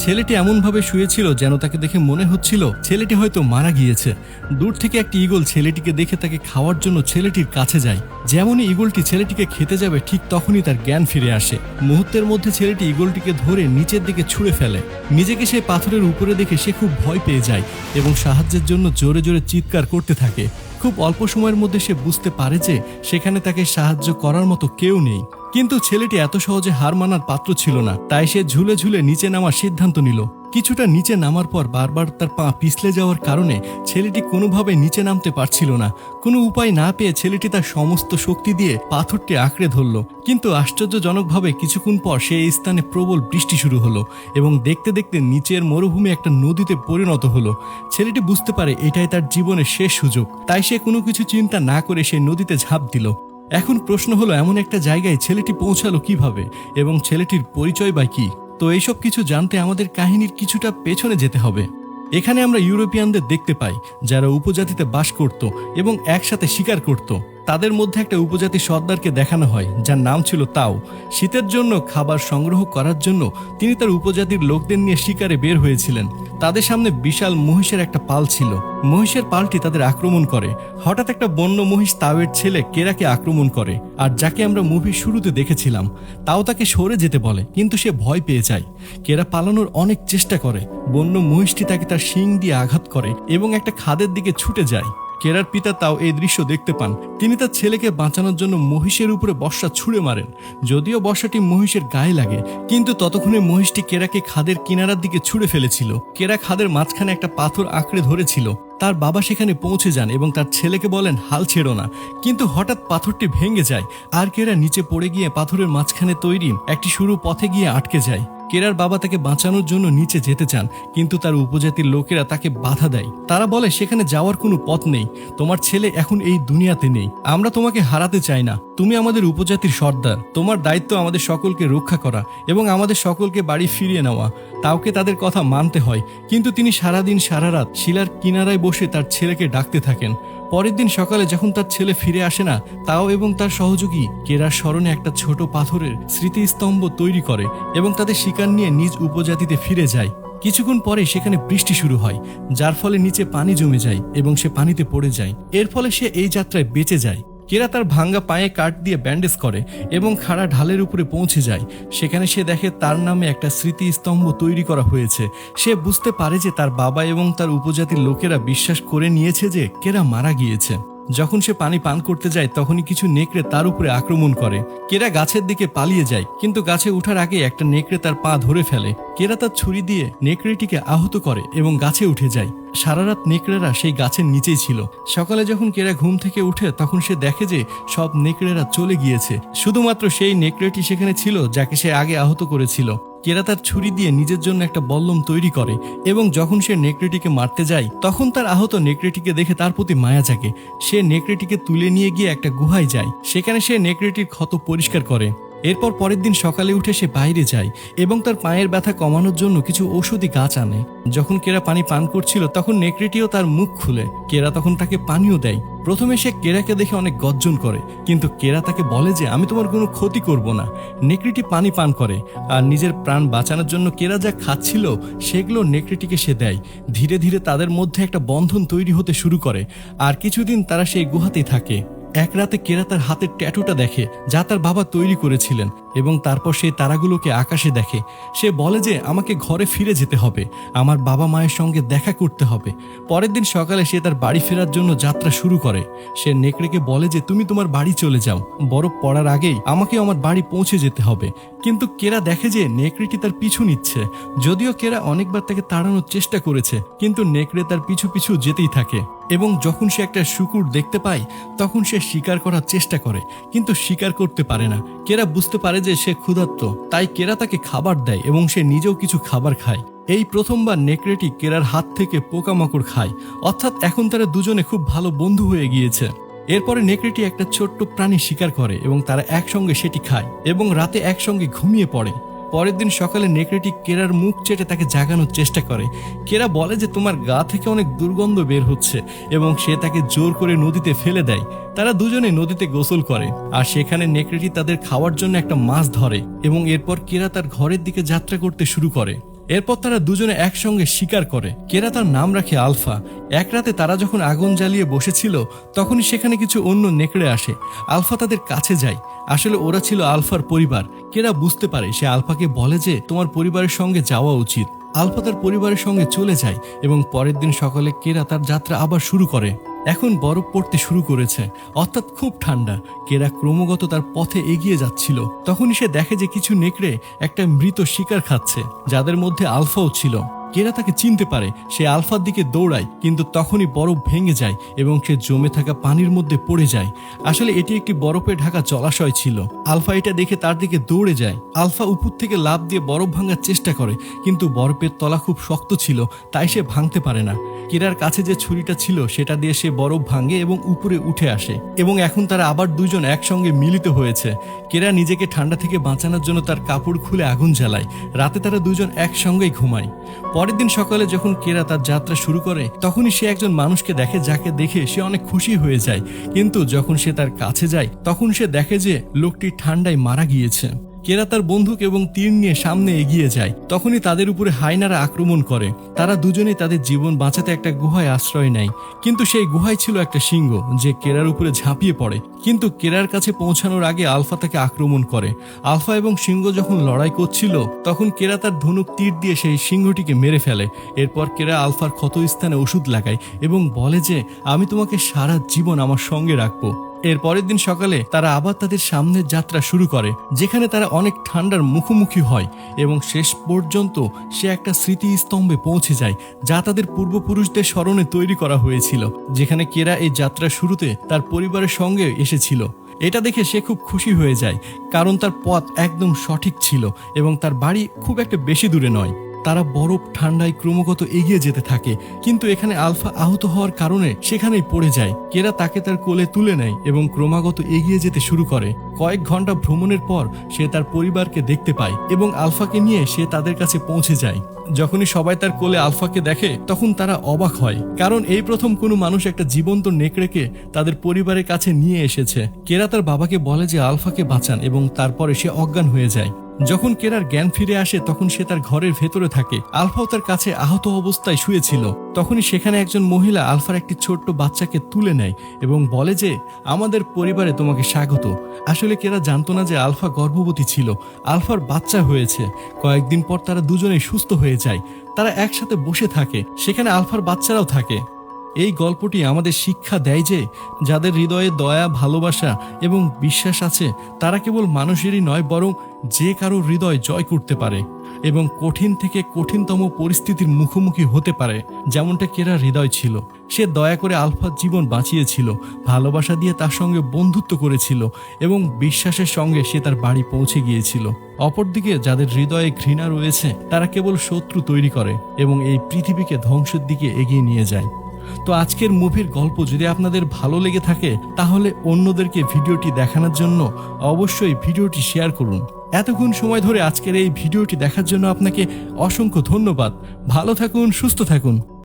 ছেলেটি এমনভাবে শুয়েছিল যেন তাকে দেখে মনে হচ্ছিল ছেলেটি হয়তো মারা গিয়েছে। দূর থেকে একটি ঈগল ছেলেটিকে দেখে তাকে খাওয়ার জন্য ছেলেটির কাছে যায়। যেমনই ঈগলটি ছেলেটিকে খেতে যাবে ঠিক তখনই তার জ্ঞান ফিরে আসে। মুহূর্তের মধ্যে ছেলেটি ঈগলটিকে ধরে নিচের দিকে ছুঁড়ে ফেলে। নিজেকে সেই পাথরের উপরে দেখে সে খুব ভয় পেয়ে যায় এবং সাহায্যের জন্য জোরে জোরে চিৎকার করতে থাকে। খুব অল্প সময়ের মধ্যে সে বুঝতে পারে যে সেখানে তাকে সাহায্য করার মতো কেউ নেই। কিন্তু ছেলেটি এত সহজে হার মানার পাত্র ছিল না, তাই সে ঝুলে ঝুলে নিচে নামার সিদ্ধান্ত নিল। কিছুটা নিচে নামার পর বারবার তার পা পিছলে যাওয়ার কারণে ছেলেটি কোনোভাবে নিচে নামতে পারছিল না। কোনো উপায় না পেয়ে ছেলেটি তার সমস্ত শক্তি দিয়ে পাথরটি আঁকড়ে ধরল। কিন্তু আশ্চর্যজনকভাবে কিছুক্ষণ পর সেই স্থানে প্রবল বৃষ্টি শুরু হলো এবং দেখতে দেখতে নিচের মরুভূমি একটা নদীতে পরিণত হলো। ছেলেটি বুঝতে পারে এটাই তার জীবনের শেষ সুযোগ, তাই সে কোনো কিছু চিন্তা না করে সেই নদীতে ঝাঁপ দিল। এখন প্রশ্ন হলো, এমন একটা জায়গায় ছেলেটি পৌঁছালো কিভাবে এবং ছেলেটির পরিচয় বা কি? তো এইসব কিছু জানতে আমাদের কাহিনীর কিছুটা পেছনে যেতে হবে। এখানে আমরা ইউরোপিয়ানদের দেখতে পাই যারা উপজাতিতে বাস করত এবং একসাথে শিকার করত। তাদের মধ্যে একটা উপজাতি সর্দারকে দেখানো হয় যার নাম ছিল তাও। শীতের জন্য খাবার সংগ্রহ করার জন্য তিনি তার উপজাতির লোকদের নিয়ে শিকারে বের হয়েছিলেন। তাদের সামনে বিশাল মহিষের একটা পাল ছিল। মহিষের পালটি তাদের আক্রমণ করে। হঠাৎ একটা বন্য মহিষ তাওয়ের ছেলে কেরাকে আক্রমণ করে, আর যাকে আমরা মুভির শুরুতে দেখেছিলাম। তাও তাকে সরে যেতে বলে, কিন্তু সে ভয় পেয়ে যায়। কেরা পালানোর অনেক চেষ্টা করে। বন্য মহিষটি তাকে তার শিং দিয়ে আঘাত করে এবং একটা খাদের দিকে ছুটে যায়। কেরার পিতা তাও এই দৃশ্য দেখতে পান। তিনি তার ছেলেকে বাঁচানোর জন্য মহিষের উপরে বর্ষা ছুঁড়ে মারেন। যদিও বর্ষাটি মহিষের গায়ে লাগে, কিন্তু ততক্ষণে মহিষটি কেরাকে খাদের কিনারার দিকে ছুঁড়ে ফেলেছিল। কেরা খাদের মাঝখানে একটা পাথর আঁকড়ে ধরেছিল। তার বাবা সেখানে পৌঁছে যান এবং তার ছেলেকে বলেন হাল ছেড়ো না। কিন্তু হঠাৎ পাথরটি ভেঙে যায় আর কেরা নিচে পড়ে গিয়ে পাথরের মাঝখানে তৈরি একটি সরু পথে গিয়ে আটকে যায়। কেরার বাবা তাকে বাঁচানোর জন্য নিচে যেতে চান, কিন্তু তার উপজাতির লোকেরা তাকে বাধা দেয়। তারা বলে সেখানে যাওয়ার কোনো পথ নেই, তোমার ছেলে এখন এই দুনিয়াতে নেই। আমরা তোমাকে হারাতে চাই না, তুমি আমাদের উপজাতির সর্দার, তোমার দায়িত্ব আমাদের সকলকে রক্ষা করা এবং আমাদের সকলকে বাড়ি ফিরিয়ে নেওয়া। তাওকে তাদের কথা মানতে হয়, কিন্তু তিনি সারাদিন সারা রাত শিলার কিনারায় বসে তার ছেলেকে ডাকতে থাকেন। পরের দিন সকালে যখন তার ছেলে ফিরে আসে না, তাও এবং তার সহযোগী কেরার স্মরণে একটা ছোট পাথরের স্মৃতিস্তম্ভ তৈরি করে এবং তাদের শিকার নিয়ে নিজ উপজাতিতে ফিরে যায়। কিছুক্ষণ পরে সেখানে বৃষ্টি শুরু হয়, যার ফলে নিচে পানি জমে যায় এবং সে পানিতে পড়ে যায়। এর ফলে সে এই যাত্রায় বেঁচে যায়। কেরা তার ভাঙ্গা পায়ে কাঠ দিয়ে ব্যান্ডেজ করে এবং খাড়া ঢালের উপরে পৌঁছে যায়। সেখানে সে দেখে তার নামে একটা স্মৃতিস্তম্ভ তৈরি করা হয়েছে। সে বুঝতে পারে যে তার বাবা এবং তার উপজাতির লোকেরা বিশ্বাস করে নিয়েছে যে কেরা মারা গিয়েছে। যখন সে পানি পান করতে যায় তখনই কিছু নেকড়ে তার উপরে আক্রমণ করে। কেরা গাছের দিকে পালিয়ে যায়, কিন্তু গাছে ওঠার আগে একটা নেকড়ে তার পা ধরে ফেলে। কেরা তার ছুরি দিয়ে নেকড়েটিকে আহত করে এবং গাছে উঠে যায়। সারা রাত নেকড়েরা সেই গাছের নিচেই ছিল। সকালে যখন কেরা ঘুম থেকে উঠে তখন সে দেখে যে সব নেকড়েরা চলে গিয়েছে, শুধুমাত্র সেই নেকড়েটি সেখানে ছিল যাকে সে আগে আহত করেছিল। কেরা তার ছুরি দিয়ে নিজের জন্য একটা বল্লম তৈরি করে এবং যখন সে নেকড়েটিকে মারতে যায় তখন তার আহত নেকড়েটিকে দেখে তার প্রতি মায়া জাগে। সে নেকড়েটিকে তুলে নিয়ে গিয়ে একটা গুহায় যায়। সেখানে সে নেকড়েটির ক্ষত পরিষ্কার করে। এরপর পরের দিন সকালে উঠে সে বাইরে যায় এবং তার পায়ের ব্যথা কমানোর জন্য কিছু ঔষধি গাছ আনে। যখন কেরা পানি পান করছিল তখন নেকড়েটিও তার মুখ খুলে। কেরা তখন তাকে পানিও দেয়। প্রথমে সে কেরাকে দেখে অনেক গর্জন করে, কিন্তু কেরা তাকে বলে যে আমি তোমার কোনো ক্ষতি করব না। নেকড়েটি পানি পান করে আর নিজের প্রাণ বাঁচানোর জন্য কেরা যা খাচ্ছিল সেগুলো নেকড়েটিকে সে দেয়। ধীরে ধীরে তাদের মধ্যে একটা বন্ধন তৈরি হতে শুরু করে আর কিছুদিন তারা সেই গুহাতেই থাকে। এক রাতে কেরা তার হাতের ট্যাটুটা দেখে যা তার বাবা তৈরি করেছিলেন এবং তারপর সেই তারাগুলোকে আকাশে দেখে। সে বলে যে আমাকে ঘরে ফিরে যেতে হবে, আমার বাবা মায়ের সঙ্গে দেখা করতে হবে। পরের দিন সকালে সে তার বাড়ি ফেরার জন্য যাত্রা শুরু করে। সে নেকড়েকে বলে যে তুমি তোমার বাড়ি চলে যাও, বরফ পড়ার আগেই আমাকে আমার বাড়ি পৌঁছে যেতে হবে। কিন্তু কেরা দেখে যে নেকড়েটি তার পিছু নিচ্ছে। যদিও কেরা অনেকবার তাকে তাড়ানোর চেষ্টা করেছে, কিন্তু নেকড়ে তার পিছু পিছু যেতেই থাকে এবং যখন সে একটা শুকুর দেখতে পায় তখন সে শিকার করার চেষ্টা করে, কিন্তু শিকার করতে পারে না। কেরা বুঝতে পারে যে সে ক্ষুধার্ত, তাই কেরা তাকে খাবার দেয় এবং সে নিজেও কিছু খাবার খায়। এই প্রথমবার নেকড়েটি কেরার হাত থেকে পোকামাকড় খায়, অর্থাৎ এখন তারা দুজনে খুব ভালো বন্ধু হয়ে গিয়েছে। এরপরে নেকড়েটি একটা ছোট্ট প্রাণী শিকার করে এবং তারা একসঙ্গে সেটি খায় এবং রাতে একসঙ্গে ঘুমিয়ে পড়ে। পরের দিন সকালে নেকড়েটি কেরার মুখ চেটে তাকে জাগানোর চেষ্টা করে। কেরা বলে যে তোমার গা থেকে অনেক দুর্গন্ধ বের হচ্ছে এবং সে তাকে জোর করে নদীতে ফেলে দেয়। তারা দুজনে নদীতে গোসল করে আর সেখানে নেকড়েটি তাদের খাওয়ার জন্য একটা মাছ ধরে এবং এরপর কেরা তার ঘরের দিকে যাত্রা করতে শুরু করে। এরপর তারা দুজনে একসঙ্গে শিকার করে। কেরা তার নাম রাখে আলফা। এক রাতে তারা যখন আগুন জ্বালিয়ে বসেছিল তখনই সেখানে কিছু অন্য নেকড়ে আসে। আলফা তাদের কাছে যায়। আসলে ওরা ছিল আলফার পরিবার। কেরা বুঝতে পারে, সে আলফাকে বলে যে তোমার পরিবারের সঙ্গে যাওয়া উচিত। আলফা তার পরিবারের সঙ্গে চলে যায় এবং পরের দিন সকালে কেরা তার যাত্রা আবার শুরু করে। এখন বরফ পড়তে শুরু করেছে, অর্থাৎ খুব ঠান্ডা। কেরা ক্রমাগত তার পথে এগিয়ে যাচ্ছিল। তখনই সে দেখে যে কিছু নেকড়ে একটা মৃত শিকার খাচ্ছে, যাদের মধ্যে আলফাও ছিল। কেরা তাকে চিনতে পারে, সে আলফার দিকে দৌড়ায়, কিন্তু তখনই বরফ ভেঙে যায় এবং সে জমে থাকা পানির মধ্যে পড়ে যায়। আসলে এটি একটি বরফে ঢাকা জলাশয় ছিল। আলফা এটা দেখে তার দিকে দৌড়ে যায়। আলফা উপর থেকে লাফ দিয়ে বরফ ভাঙার চেষ্টা করে, কিন্তু বরফের তলা খুব শক্ত ছিল, তাই সে ভাঙতে পারে না। কেরার কাছে যে ছুরিটা ছিল সেটা দিয়ে সে বরফ ভাঙে এবং উপরে উঠে আসে, এবং এখন তারা আবার দুজন একসঙ্গে মিলিত হয়েছে। কেরা নিজেকে ঠান্ডা থেকে বাঁচানোর জন্য তার কাপড় খুলে আগুন জ্বালায়। রাতে তারা দুজন একসঙ্গেই ঘুমায়। পরের দিন সকালে যখন কেরা তার যাত্রা শুরু করে তখনই সে একজন মানুষকে দেখে, যাকে দেখে সে অনেক খুশি হয়ে যায়। কিন্তু যখন সে তার কাছে যায় তখন সে দেখে যে লোকটি ঠান্ডায় মারা গিয়েছে। কেরা তার বন্দুক এবং তীর নিয়ে সামনে এগিয়ে যায়। তখনই তাদের উপরে হায়নারা আক্রমণ করে। তারা দুজনেই তাদের জীবন বাঁচাতে একটা গুহায় আশ্রয় নেয়, কিন্তু সেই গুহায় ছিল একটা সিংহ, যে কেরার উপরে ঝাঁপিয়ে পড়ে। কিন্তু কেরার কাছে পৌঁছানোর আগে আলফা তাকে আক্রমণ করে। আলফা এবং সিংহ যখন লড়াই করছিল তখন কেরা তার ধনুক তীর দিয়ে সেই সিংহটিকে মেরে ফেলে। এরপর কেরা আলফার ক্ষত স্থানে ওষুধ লাগায় এবং বলে যে আমি তোমাকে সারা জীবন আমার সঙ্গে রাখবো। এর পরের দিন সকালে তারা আবার তাদের সামনের যাত্রা শুরু করে, যেখানে তারা অনেক ঠান্ডার মুখোমুখি হয় এবং শেষ পর্যন্ত সে একটা স্মৃতিস্তম্ভে পৌঁছে যায়, যা তাদের পূর্বপুরুষদের স্মরণে তৈরি করা হয়েছিল, যেখানে কেরা এই যাত্রার শুরুতে তার পরিবারের সঙ্গে এসেছিল। এটা দেখে সে খুব খুশি হয়ে যায়, কারণ তার পথ একদম সঠিক ছিল এবং তার বাড়ি খুব একটা বেশি দূরে নয়। তারা বরফ ঠান্ডায় ক্রমাগত এগিয়ে যেতে থাকে, কিন্তু এখানে আলফা আহত হওয়ার কারণে সেখানেই পড়ে যায়। কেরা তাকে তার কোলে তুলে নেয় এবং ক্রমাগত এগিয়ে যেতে শুরু করে। কয়েক ঘন্টা ভ্রমণের পর সে তার পরিবারকে দেখতে পায় এবং আলফাকে নিয়ে সে তাদের কাছে পৌঁছে যায়। যখনই সবাই তার কোলে আলফাকে দেখে তখন তারা অবাক হয়, কারণ এই প্রথম কোনো মানুষ একটা জীবন্ত নেকড়েকে তাদের পরিবারের কাছে নিয়ে এসেছে। কেরা তার বাবাকে বলে যে আলফাকে বাঁচান, এবং তারপরে সে অজ্ঞান হয়ে যায়। যখন কেরার জ্ঞান ফিরে আসে তখন সে তার ঘরের ভেতরে থাকে। আলফাও তার কাছে আহত অবস্থায় শুয়েছিল। তখনই সেখানে একজন মহিলা আলফার একটি ছোট্ট বাচ্চাকে তুলে নেয় এবং বলে যে আমাদের পরিবারে তোমাকে স্বাগত। আসলে কেরা জানতো না যে আলফা গর্ভবতী ছিল, আলফার বাচ্চা হয়েছে। কয়েকদিন পর তারা দুজনেই সুস্থ হয়ে যায়। তারা একসাথে বসে থাকে, সেখানে আলফার বাচ্চারাও থাকে। এই গল্পটি আমাদের শিক্ষা দেয় যে যাদের হৃদয়ে দয়া, ভালোবাসা এবং বিশ্বাস আছে তারা কেবল মানুষেরই নয়, বরং যে কারো হৃদয় জয় করতে পারে এবং কঠিন থেকে কঠিনতম পরিস্থিতির মুখোমুখি হতে পারে, যেমনটা কেরার হৃদয় ছিল। সে দয়া করে আলফার জীবন বাঁচিয়েছিল, ভালোবাসা দিয়ে তার সঙ্গে বন্ধুত্ব করেছিল এবং বিশ্বাসের সঙ্গে সে তার বাড়ি পৌঁছে গিয়েছিল। অপরদিকে যাদের হৃদয়ে ঘৃণা রয়েছে তারা কেবল শত্রু তৈরি করে এবং এই পৃথিবীকে ধ্বংসের দিকে এগিয়ে নিয়ে যায়। তো আজকের মুভির গল্প যদি আপনাদের ভালো লেগে থাকে তাহলে অন্যদেরকে ভিডিওটি দেখানোর জন্য অবশ্যই ভিডিওটি শেয়ার করুন। এতক্ষণ সময় ধরে আজকের এই ভিডিওটি দেখার জন্য আপনাকে অসংখ্য ধন্যবাদ। ভালো থাকুন, সুস্থ থাকুন।